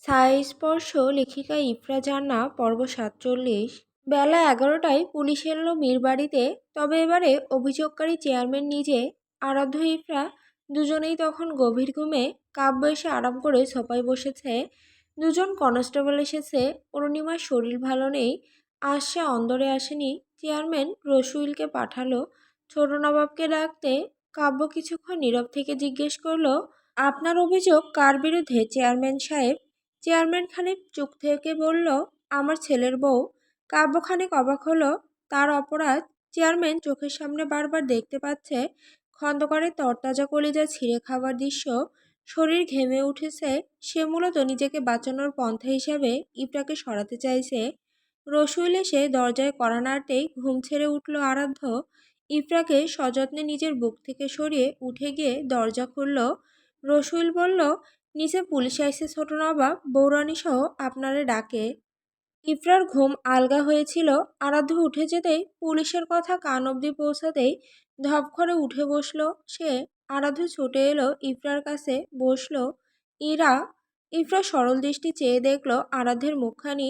ছায়াস্পর্শ লেখিকা ইফরা জান্না পর্ব ৪৭। বেলা ১১টায় পুলিশ এলো মীর বাড়িতে। তবে এবারে অভিযোগকারী চেয়ারম্যান নিজে। আরাধ্য ইফরা দুজনেই তখন গভীর ঘুমে। কাব্য এসে আরাম করে সোফায় বসেছে। দুজন কনস্টেবল এসেছে। অরুণিমার শরীর ভালো নেই। আজ সে অন্দরে আসেনি। চেয়ারম্যান রসুইলকে পাঠালো ছোট নবাবকে ডাকতে। কাব্য কিছুক্ষণ নীরব থেকে জিজ্ঞেস করলো, আপনার অভিযোগ কার বিরুদ্ধে চেয়ারম্যান সাহেব? চেয়ারম্যান খানিক চুপ থেকে বলল, আমার ছেলের বউ। কাব্য খানিক অবাক হলো। তার অপরাধ? চেয়ারম্যান চোখের সামনে বারবার দেখতে পাচ্ছে খন্দকারের তরতাজা কলিজা ছিঁড়ে খাবার দৃশ্য। শরীর ঘেমে উঠেছে। সে মূলত নিজেকে বাঁচানোর পন্থা হিসাবে ইফরাকে সরাতে চাইছে। রসুইল এসে দরজায় কড়া নাড়তেই ঘুম ছেড়ে উঠল আরাধ্য। ইফরাকে সযত্নে নিজের বুক থেকে সরিয়ে উঠে গিয়ে দরজা খুলল। রসুইল বলল, নিচে পুলিশ আইসে ছোট নবাব, বৌরানী সহ আপনারে ডাকে। ইফরার ঘুম আলগা হয়েছিল। আরাধ্য উঠে যেতেই পুলিশের কথা কান অবধি পৌঁছাতেই ধপ করে উঠে বসলো সে। আরাধ্য ছুটে এলো ইফরার কাছে, বসলো। ইরা। ইফরা সরল দৃষ্টি চেয়ে দেখলো আরাধ্যের মুখখানি।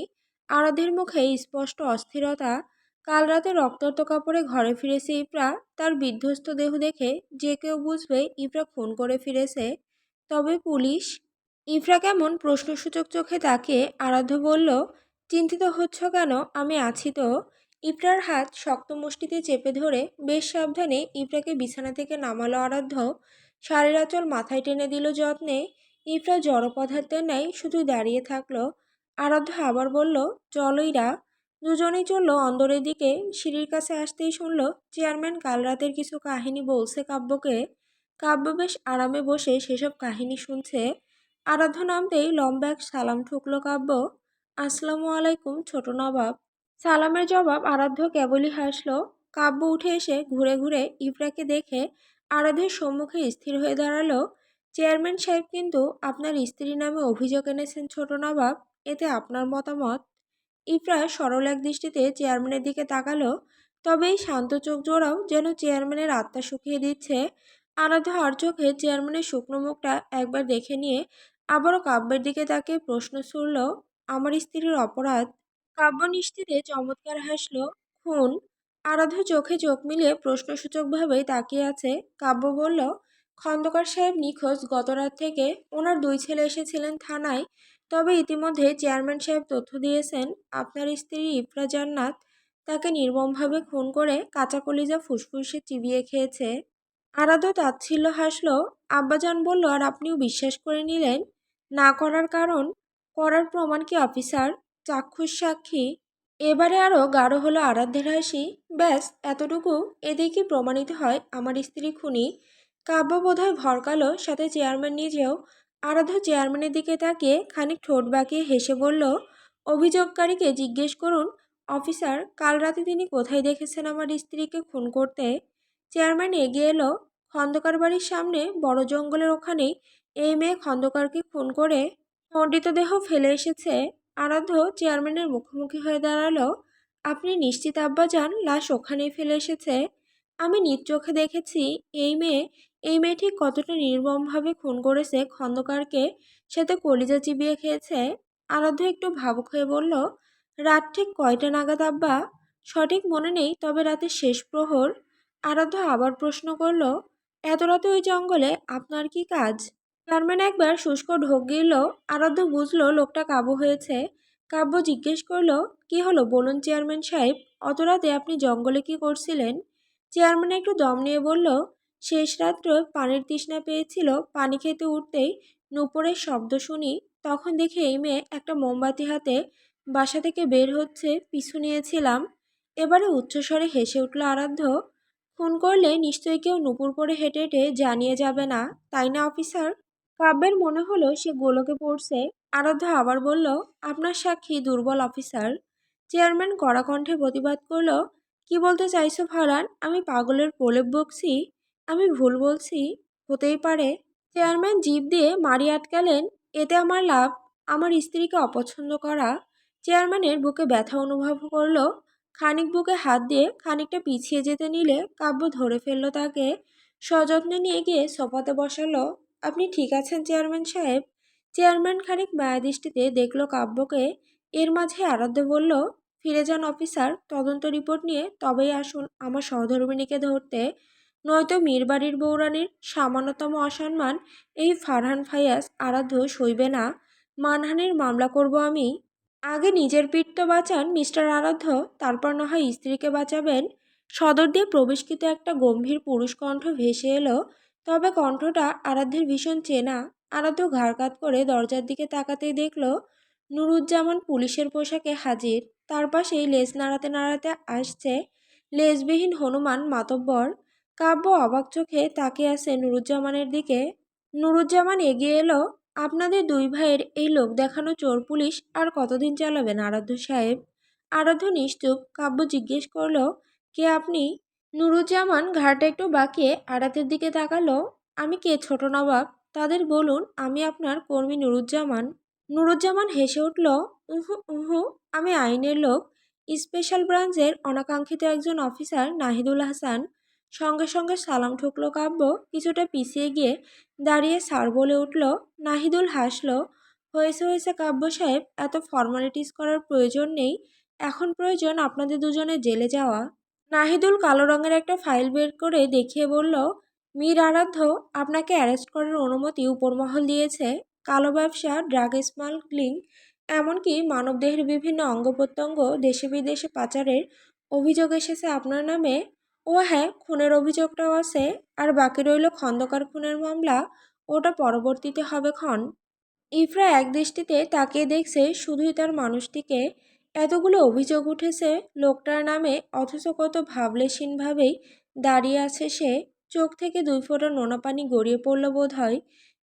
আরাধ্যের মুখে স্পষ্ট অস্থিরতা। কাল রাতে রক্তাক্ত কাপড়ে ঘরে ফিরেছে ইফরা। তার বিধ্বস্ত দেহ দেখে যে কেউ বুঝবে ইফরা খুন করে ফিরেছে। তবে পুলিশ? ইফরা কেমন প্রশ্নসূচক চোখে তাকিয়ে আরাধ্য বলল, চিন্তিত হচ্ছ কেন? আমি আছি তো। ইফরার হাত শক্ত মুষ্টিতে চেপে ধরে বেশ সাবধানে ইফরাকে বিছানা থেকে নামালো আরাধ্য। শাড়ির আঁচল মাথায় টেনে দিল যত্নে। ইফরা জড় পদার্থের ন্যায় শুধু দাঁড়িয়ে থাকলো। আরাধ্য আবার বলল, চলোইরা। দুজনেই চলল অন্দরের দিকে। সিঁড়ির কাছে আসতেই শুনল চেয়ারম্যান কাল রাতের কিছু কাহিনী বলছে কাব্যকে। কাব্য বেশ আরামে বসে সেসব কাহিনী শুনছে। আরাধ্য নামতেই লম্বা এক সালাম ঠুকলো কাব্য। আসসালামু আলাইকুম ছোট নবাব। সালামের জবাব আরাধ্য কেবলই হাসলো। কাব্য উঠে এসে ঘুরে ঘুরে ইফরাকে দেখে আরাধ্যের সম্মুখে স্থির হয়ে দাঁড়ালো। চেয়ারম্যান সাহেব কিন্তু আপনার স্ত্রীর নামে অভিযোগ এনেছেন ছোট নবাব। এতে আপনার মতামত? ইফরা সরল এক দৃষ্টিতে চেয়ারম্যানের দিকে তাকালো। তবে এই শান্ত চোখ জোড়াও যেন চেয়ারম্যানের আত্মা শুকিয়ে দিচ্ছে। আরাধ্য আর চোখে চেয়ারম্যানের শুকনো মুখটা একবার দেখে নিয়ে আবারও কাব্যের দিকে তাকিয়ে প্রশ্ন ছুড়ল, আমার স্ত্রীর অপরাধ? কাব্য নিশ্চিতে চমৎকার হাসল। খুন? আরাধ্য চোখে চোখ মিলিয়ে প্রশ্নসূচকভাবেই তাকিয়ে আছে। কাব্য বলল, খন্দকার সাহেব নিখোঁজ গত রাত থেকে। ওনার দুই ছেলে এসেছিলেন থানায়। তবে ইতিমধ্যে চেয়ারম্যান সাহেব তথ্য দিয়েছেন আপনার স্ত্রী ইফরা জান্নাত তাকে নির্মমভাবে খুন করে কাঁচা কলিজা ফুসফুসে চিবিয়ে খেয়েছে। আরাধ্য তাচ্ছিল্য হাসল। আব্বাজান বলল, আর আপনিও বিশ্বাস করে নিলেন? না করার কারণ? করার প্রমাণ কি অফিসার? চাক্ষুষ সাক্ষী? এবারে আরও গাঢ় হলো আরাধ্যের হাসি। ব্যাস এতটুকু? এতেই কি প্রমাণিত হয় আমার স্ত্রী খুনি? কাব্য বোধহয় ভরকালো, সাথে চেয়ারম্যান নিজেও। আরাধ্য চেয়ারম্যানের দিকে তাকিয়ে খানিক ঠোঁট বাঁকিয়ে হেসে বলল, অভিযোগকারীকে জিজ্ঞেস করুন অফিসার, কাল রাতে তিনি কোথায় দেখেছেন আমার স্ত্রীকে খুন করতে। চেয়ারম্যান এগিয়ে এলো। খন্দকার বাড়ির সামনে বড় জঙ্গলের ওখানেই এই মেয়ে খন্দকারকে খুন করে মর্ডিতদেহ ফেলে এসেছে। আরাধ্য চেয়ারম্যানের মুখোমুখি হয়ে দাঁড়ালো। আপনি নিশ্চিত আব্বাজান লাশ ওখানেই ফেলে এসেছে? আমি নিজ চোখে দেখেছি। এই মেয়ে ঠিক কতটা নির্মমভাবে খুন করেছে খন্দকারকে, সাথে কলিজা চিবিয়ে খেয়েছে। আরাধ্য একটু ভাবুক হয়ে বলল, রাত ঠিক কয়টা নাগাদ আব্বা? সঠিক মনে নেই, তবে রাতের শেষ প্রহর। আরাধ্য আবার প্রশ্ন করল, এত রাতে ওই জঙ্গলে আপনার কি কাজ? চেয়ারম্যান একবার শুষ্ক ঢোক গিলল। আরাধ্য বুঝলো লোকটা কাবু হয়েছে। কাব্য জিজ্ঞেস করলো, কি হলো বলুন চেয়ারম্যান সাহেব, অত রাতে আপনি জঙ্গলে কি করছিলেন? চেয়ারম্যান একটু দম নিয়ে বলল, শেষ রাত্রে পানির তৃষ্ণা পেয়েছিল। পানি খেতে উঠতেই নূপুরের শব্দ শুনি। তখন দেখি এই মেয়ে একটা মোমবাতি হাতে বাসা থেকে বের হচ্ছে, পিছু নিয়েছিলাম। এবারে উচ্চস্বরে হেসে উঠল আরাধ্য। খুন করলে নিশ্চয়ই কেউ নূপুর পরে হেঁটে হেঁটে জানিয়ে যাবে না, তাই না অফিসার? কাব্যের মনে হলো সে গোলকে পড়ছে। আরাধ্য আবার বলল, আপনার সাক্ষী দুর্বল অফিসার। চেয়ারম্যান কড়া কণ্ঠে প্রতিবাদ করল, কি বলতে চাইছো ফারহান? আমি পাগলের প্রলেপ বকছি? আমি ভুল বলছি? হতেই পারে। চেয়ারম্যান জিভ দিয়ে মারি আটকালেন। এতে আমার লাভ? আমার স্ত্রীকে অপছন্দ করা? চেয়ারম্যানের বুকে ব্যথা অনুভব করলো। খানিক বুকে হাত দিয়ে খানিকটা পিছিয়ে যেতে নিলে কাব্য ধরে ফেললো তাকে। সযত্নে নিয়ে গিয়ে সোফাতে বসালো। আপনি ঠিক আছেন চেয়ারম্যান সাহেব? চেয়ারম্যান খানিক মায়াদৃষ্টিতে দেখল কাব্যকে। এর মাঝে আরাধ্য বলল, ফিরে যান অফিসার, তদন্ত রিপোর্ট নিয়ে তবেই আসুন আমার সহধর্মিণীকে ধরতে, নয়তো মীরবাড়ির বৌরানীর সামান্যতম অসম্মান এই ফারহান ফাইয়াজ আরাধ্য সইবে না। মানহানির মামলা করব আমি। আগে নিজের পিঠ তো বাঁচান মিস্টার আরাধ্য, তারপর না হয় স্ত্রীকে বাঁচাবেন। সদর দিয়ে প্রবেশকৃত একটা গম্ভীর পুরুষ কণ্ঠ ভেসে এলো, তবে কণ্ঠটা আরাধ্যের ভীষণ চেনা। আরাধ্য ঘাড় কাত করে দরজার দিকে তাকাতেই দেখল নুরুজ্জামান পুলিশের পোশাকে হাজির। তার পাশেই লেজ নাড়াতে নাড়াতে আসছে লেজবিহীন হনুমান মাতব্বর। কাব্য অবাক চোখে তাকিয়ে আছে নুরুজ্জামানের দিকে। নুরুজ্জামান এগিয়ে এলো, আপনাদের দুই ভাইয়ের এই লোক দেখানো চোর পুলিশ আর কতদিন চালাবেন আরাধ্য সাহেব? আরাধ্য নিশ্চুপ। কাব্য জিজ্ঞেস করলো, কে আপনি? নুরুজ্জামান ঘাড়টা একটু বাঁকিয়ে আরাধ্যের দিকে তাকালো। আমি কে ছোট নবাব? তাদের বলুন আমি আপনার কর্মী নুরুজ্জামান। নুরুজ্জামান হেসে উঠল, উহু উহু, আমি আইনের লোক, স্পেশাল ব্রাঞ্চের অনাকাঙ্ক্ষিত একজন অফিসার নাহিদুল হাসান। সঙ্গে সঙ্গে সালাম ঠুকলো কাব্য। কিছুটা পিছিয়ে গিয়ে দাঁড়িয়ে স্যার বলে উঠল। নাহিদুল হাসল। হয়েছে হয়েছে কাব্য সাহেব, এত ফর্মালিটিস করার প্রয়োজন নেই। এখন প্রয়োজন আপনাদের দুজনে জেলে যাওয়া। নাহিদুল কালো রঙের একটা ফাইল বের করে দেখিয়ে বলল, মীর আরাধ্য, আপনাকে অ্যারেস্ট করার অনুমতি উপরমহল দিয়েছে। কালো ব্যবসা, ড্রাগ স্মাগলিং, এমনকি মানবদেহের বিভিন্ন অঙ্গ প্রত্যঙ্গ দেশে বিদেশে পাচারের অভিযোগ এসেছে আপনার নামে। ও হ্যাঁ, খুনের অভিযোগটাও আছে। আর বাকি রইল খন্দকার খুনের মামলা, ওটা পরবর্তীতে হবে ক্ষণ। ইফরা একদৃষ্টিতে তাকিয়ে দেখছে শুধুই তার মানুষটিকে। এতগুলো অভিযোগ উঠেছে লোকটার নামে, অথচ কত ভাবলেশীনভাবেই দাঁড়িয়ে আছে সে। চোখ থেকে দুই ফোঁটা নোনা পানি গড়িয়ে পড়ল বোধ হয়।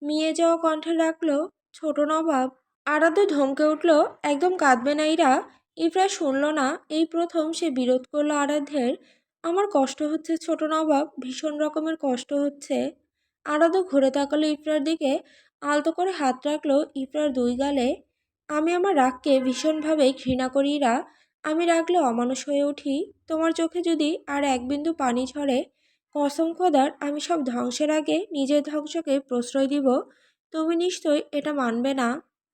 মিয়ে যাওয়া কণ্ঠে রাখল, ছোট নবাব। আরাধ্য ধমকে উঠল, একদম কাঁদবে না ইরা। ইফরা শুনল না। এই প্রথম সে বিরোধ করলো আরাধ্যের। আমার কষ্ট হচ্ছে ছোট নবাব, ভীষণ রকমের কষ্ট হচ্ছে। আরাধ্য ঘুরে তাকালো ইফরার দিকে, আলতো করে হাত রাখলো ইফরার দুই গালে। আমি আমার রাগকে ভীষণভাবে ঘৃণা করি ইরা। আমি রাগলে অমানুষ হয়ে উঠি। তোমার চোখে যদি আর এক বিন্দু পানি ঝরে, কসম খোদার আমি সব ধ্বংসের আগে নিজের ধ্বংসকে প্রশ্রয় দিব। তুমি নিশ্চয়ই এটা মানবে না।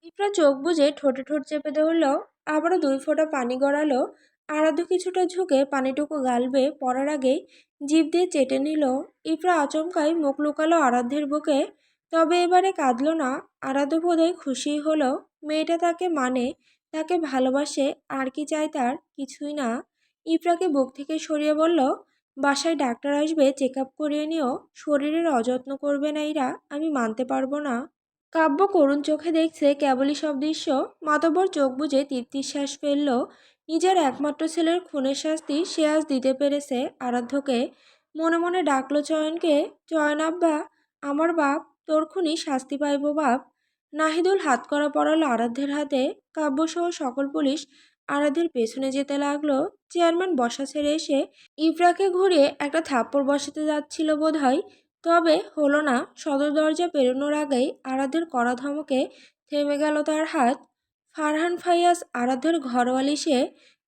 ইফরা চোখ বুজে ঠোঁটে ঠোঁট চেপে ধরল। আবারও দুই ফোঁটা পানি গড়ালো। আরাধ্য কিছুটা ঝুঁকে পানিটুকু গালবে পড়ার আগেই জিভ দিয়ে চেটে নিল। ইফরা আচমকাই মুখ লুকালো আরাধ্যের বুকে। তবে এবারে কাঁদল না। আরাধ্য বোধহয় খুশিই হলো। মেয়েটা তাকে মানে, তাকে ভালোবাসে, আর কি চাই তার? কিছুই না। ইফরাকে বুক থেকে সরিয়ে বলল, বাসায় ডাক্তার আসবে, চেক আপ করিয়ে নিও। শরীরের অযত্ন করবে না ইরা, আমি মানতে পারবো না। কাব্য করুণ চোখে দেখছে কেবলই সব দৃশ্য। মাতব্বর চোখ বুজে তৃপ্তিশ্বাস ফেলল। নিজের একমাত্র ছেলের খুনের শাস্তি সে আজ দিতে পেরেছে আরাধ্যকে। মনে মনে ডাকলো চয়নকে, চয়ন আব্বা, আমার বাপ, তোর খুনি শাস্তি পাইব বাপ। নাহিদুল হাতকড়া পরালো আরাধ্যের হাতে। কাব্যসহ সকল পুলিশ আরাধ্যের পেছনে যেতে লাগলো। চেয়ারম্যান বসা ছেড়ে এসে ইফরাকে ঘুরিয়ে একটা থাপ্পড় বসাতে যাচ্ছিল বোধ হয়, তবে হলো না। সদর দরজা পেরোনোর আগেই আরাধ্যের কড়া ধমকে থেমে গেল তার হাত। ফারহান ফাইয়াজ আরাধ্যের ঘরওয়ালি সে,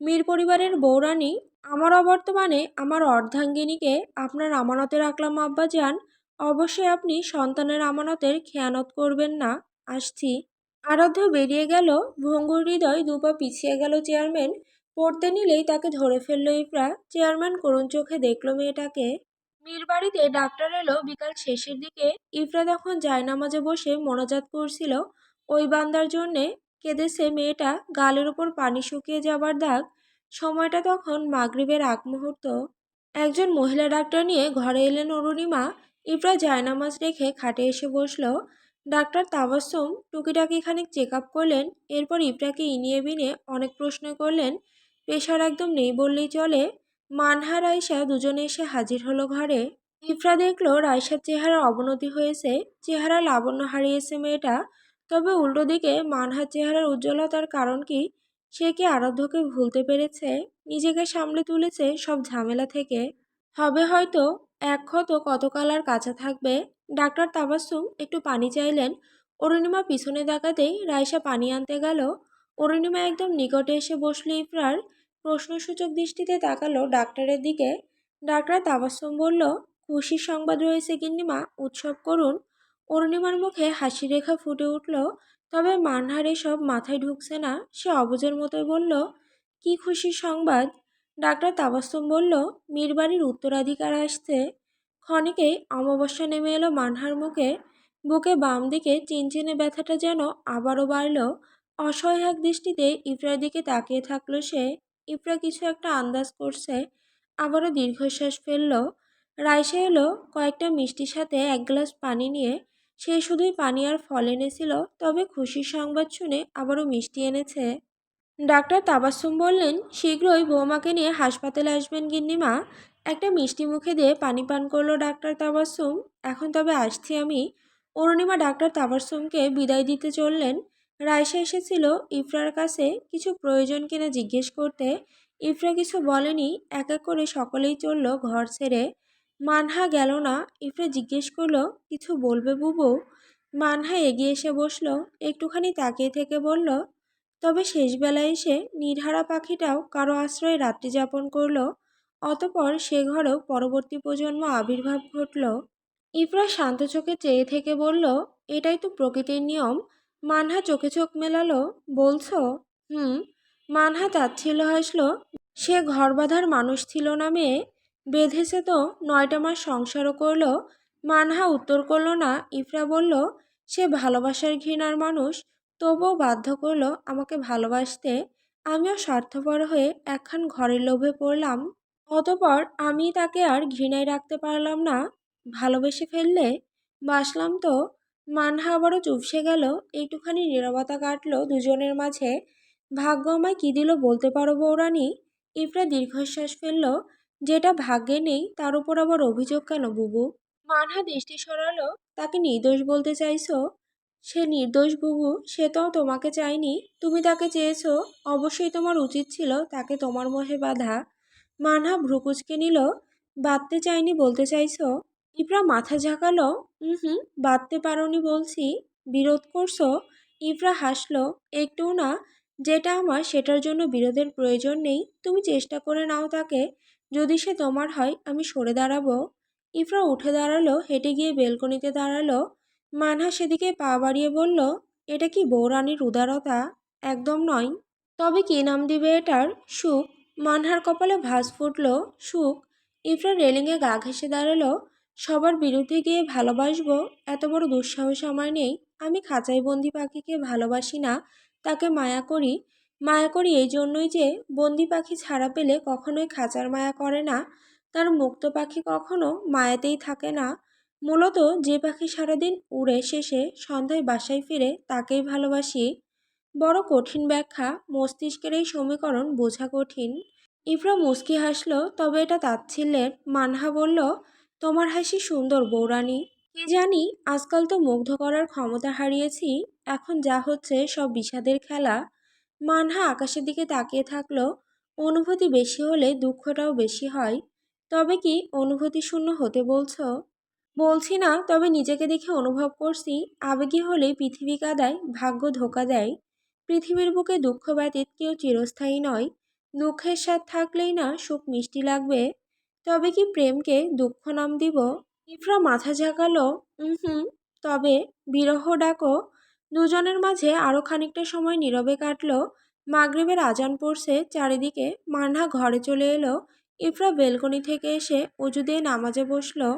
মীর পরিবারের বৌরানী। আমার অবর্তমানে আমার অর্ধাঙ্গিনীকে আপনার আমানতে রাখলাম আব্বা যান। অবশ্যই আপনি সন্তানের আমানতের খেয়ানত করবেন না। আসছি। আরাধ্য বেরিয়ে গেল। ভঙ্গুর হৃদয় দুপা পিছিয়ে গেল চেয়ারম্যান। পড়তে নিলেই তাকে ধরে ফেলল ইফরা। চেয়ারম্যান করুণ চোখে দেখল মেয়েটাকে। মীরবাড়িতে ডাক্তার এলো বিকাল শেষের দিকে। ইফরা তখন জায়নামাজে বসে মোনাজাত করছিল। ওই বান্দার জন্যে কেঁদেছে মেয়েটা, গালের ওপর পানি শুকিয়ে যাবার দাগ। সময়টা তখন মাগরিবের আগ মুহূর্ত। একজন মহিলা ডাক্তার নিয়ে ঘরে এলেন অরুণিমা। ইফরা জায়নামাজ রেখে খাটে এসে বসলো। ডাক্তার তাবাসসুম টুকিটাকি খানিক চেক আপ করলেন। এরপর ইফরাকে ইনিয়ে বিনিয়ে অনেক প্রশ্ন করলেন। প্রেশার একদম নেই বললেই চলে। মানহা রাইসা দুজনে এসে হাজির হলো ঘরে। ইফরা দেখলো রাইসার চেহারার অবনতি হয়েছে। চেহারা লাবণ্য হারিয়েছে মেয়েটা। তবে উল্টো দিকে মানহার চেহারার উজ্জ্বলতার কারণ কি? সে কি আরাধ্যকে ভুলতে পেরেছে? নিজেকে সামলে তুলেছে সব ঝামেলা থেকে। হবে হয়তো। এক ক্ষত কতকাল আর কাঁচা থাকবে। ডাক্তার তাবাসসুম একটু পানি চাইলেন। অরুণিমা পিছনে তাকাতেই রাইসা পানি আনতে গেল। অরুণিমা একদম নিকটে এসে বসল ইফরার। প্রশ্নসূচক দৃষ্টিতে তাকালো ডাক্তারের দিকে। ডাক্তার তাবাসসুম বলল, খুশির সংবাদ রয়েছে গিন্নিমা, উৎসব করুন। অরুণিমার মুখে হাসি রেখা ফুটে উঠল। তবে মানহার এসব মাথায় ঢুকছে না। সে অবুঝের মতোই বলল, কি খুশির সংবাদ? ডাক্তার তাবাস্সুম বলল, মীর বাড়ির উত্তরাধিকার আসছে। ক্ষণিকেই অমাবস্যা নেমে এলো মানহার মুখে। বুকে বাম দিকে চিনচিনে ব্যথাটা যেন আবারও বাড়ল। অসহায় এক দৃষ্টিতে ইফরার দিকে তাকিয়ে থাকলো সে। ইফরা কিছু একটা আন্দাজ করছে। আবারও দীর্ঘশ্বাস ফেলল। রাইসা এলো কয়েকটা মিষ্টির সাথে এক গ্লাস পানি নিয়ে। সে শুধুই পানি আর ফল এনেছিল, তবে খুশির সংবাদ শুনে আবারও মিষ্টি এনেছে। ডাক্তার তাবাস্সুম বললেন, শীঘ্রই বৌমাকে নিয়ে হাসপাতালে আসবেন গিন্নিমা। একটা মিষ্টি মুখে দিয়ে পানি পান করলো ডাক্তার তাবাস্সুম। এখন তবে আসছি আমি। অরুণিমা ডাক্তার তাবাস্সুমকে বিদায় দিতে চললেন। রায়সা এসেছিল ইফরার কাছে কিছু প্রয়োজন কিনা জিজ্ঞেস করতে। ইফরা কিছু বলেনি। এক এক করে সকলেই চলল ঘর ছেড়ে। মানহা গেল না। ইফরা জিজ্ঞেস করলো, কিছু বলবে বুবু? মানহা এগিয়ে এসে বসলো। একটুখানি তাকিয়ে থেকে বলল, তবে শেষবেলায় এসে নির্হারা পাখিটাও কারো আশ্রয়ে রাত্রি যাপন করল। অতপর সে ঘরেও পরবর্তী প্রজন্ম আবির্ভাব ঘটল। ইফরা শান্ত চোখে চেয়ে থেকে বলল, এটাই তো প্রকৃতির নিয়ম। মানহা চোখে চোখ মেলালো। বলছো? হুম। মানহা তাচ্ছিল্য হাসলো। সে ঘর বাঁধার মানুষ ছিল না মেয়ে। বেঁধেছে তো 9টা মাস সংসারও করলো। মানহা উত্তর করল না। ইফরা বলল, সে ভালোবাসার ঘৃণার মানুষ, তবুও বাধ্য করলো আমাকে ভালোবাসতে। আমিও স্বার্থপর হয়ে একখান ঘরের লোভে পড়লাম। অতপর আমি তাকে আর ঘৃণায় রাখতে পারলাম না। ভালোবেসে ফেললে? বাসলাম তো। মানহা আবারও চুপসে গেল। একটুখানি নীরবতা কাটলো দুজনের মাঝে। ভাগ্য আমায় কি দিল বলতে পারো বৌরানী? ইফরা দীর্ঘশ্বাস ফেলল। যেটা ভাগ্যে নেই তার উপর আবার অভিযোগ কেন বুবু? মানহা দৃষ্টি সরালো। তাকে নির্দোষ বলতে চাইছো? সে নির্দোষ বুবু। সে তো তোমাকে চায়নি, তুমি তাকে চেয়েছো। অবশ্যই তোমার উচিত ছিল তাকে তোমার মোহে বাঁধা। মানহা ভ্রুকুচকে নিল। বাঁধতে চাইনি বলতে চাইছো? ইফরা মাথা ঝাঁকালো। হুম, বাঁধতে পারোনি বলছি। বিরোধ করছো? ইফরা হাসলো। একটুও না। যেটা আমার সেটার জন্য বিরোধের প্রয়োজন নেই। তুমি চেষ্টা করে নাও তাকে। যদি সে তোমার হয় আমি সরে দাঁড়াবো। ইফরা উঠে দাঁড়ালো। হেঁটে গিয়ে বেলকনিতে দাঁড়ালো। মানহা সেদিকে পা বাড়িয়ে বলল, এটা কি বউরানীর উদারতা? একদম নয়। তবে কি নাম দিবে এটার? সুখ। মানহার কপালে ভাঁজ ফুটল। সুখ। ইফরা রেলিংয়ে গা ঘেঁষে দাঁড়ালো। সবার বিরুদ্ধে গিয়ে ভালোবাসবো এত বড় দুঃসাহস আমার নেই। আমি খাঁচায় বন্দি পাখিকে ভালোবাসি না, তাকে মায়া করি। মায়া করি এই জন্যই যে বন্দি পাখি ছাড়া পেলে কখনোই খাঁচার মায়া করে না। তার মুক্ত পাখি কখনো মায়াতেই থাকে না। মূলত যে পাখি সারাদিন উড়ে শেষে সন্ধ্যায় বাসায় ফিরে তাকেই ভালোবাসি। বড় কঠিন ব্যাখ্যা। মস্তিষ্কের এই সমীকরণ বোঝা কঠিন। ইফরা মুচকি হাসল। তবে এটা তাচ্ছিল্যের। মানহা বলল, তোমার হাসি সুন্দর বৌরানী। কি জানি আজকাল তো মুগ্ধ করার ক্ষমতা হারিয়েছি। এখন যা হচ্ছে সব বিষাদের খেলা। মানহা আকাশের দিকে তাকিয়ে থাকলো। অনুভূতি বেশি হলে দুঃখটাও বেশি হয়। তবে কি অনুভূতি শূন্য হতে বলছো? বলছি না, তবে নিজেকে দেখে অনুভব করছি আবেগী হলেই পৃথিবী কাঁদায়, ভাগ্য ধোঁকা দেয়। পৃথিবীর বুকে দুঃখ ব্যতীত কেউ চিরস্থায়ী নয়। দুঃখের স্বাদ থাকলেই না সুখ মিষ্টি লাগবে। তবে কি প্রেমকে দুঃখ নাম দিব? ইফরা মাথা ঝাঁকালো। হুম। তবে বিরহ ডাকো। দুজনের মাঝে আরো খানিকটা সময় নীরবে কাটলো। মাগরিবের আজান পড়ছে চারিদিকে। মানহা ঘরে চলে এলো। ইফরা বেলকনি থেকে এসে অজু দিয়ে নামাজে বসলো।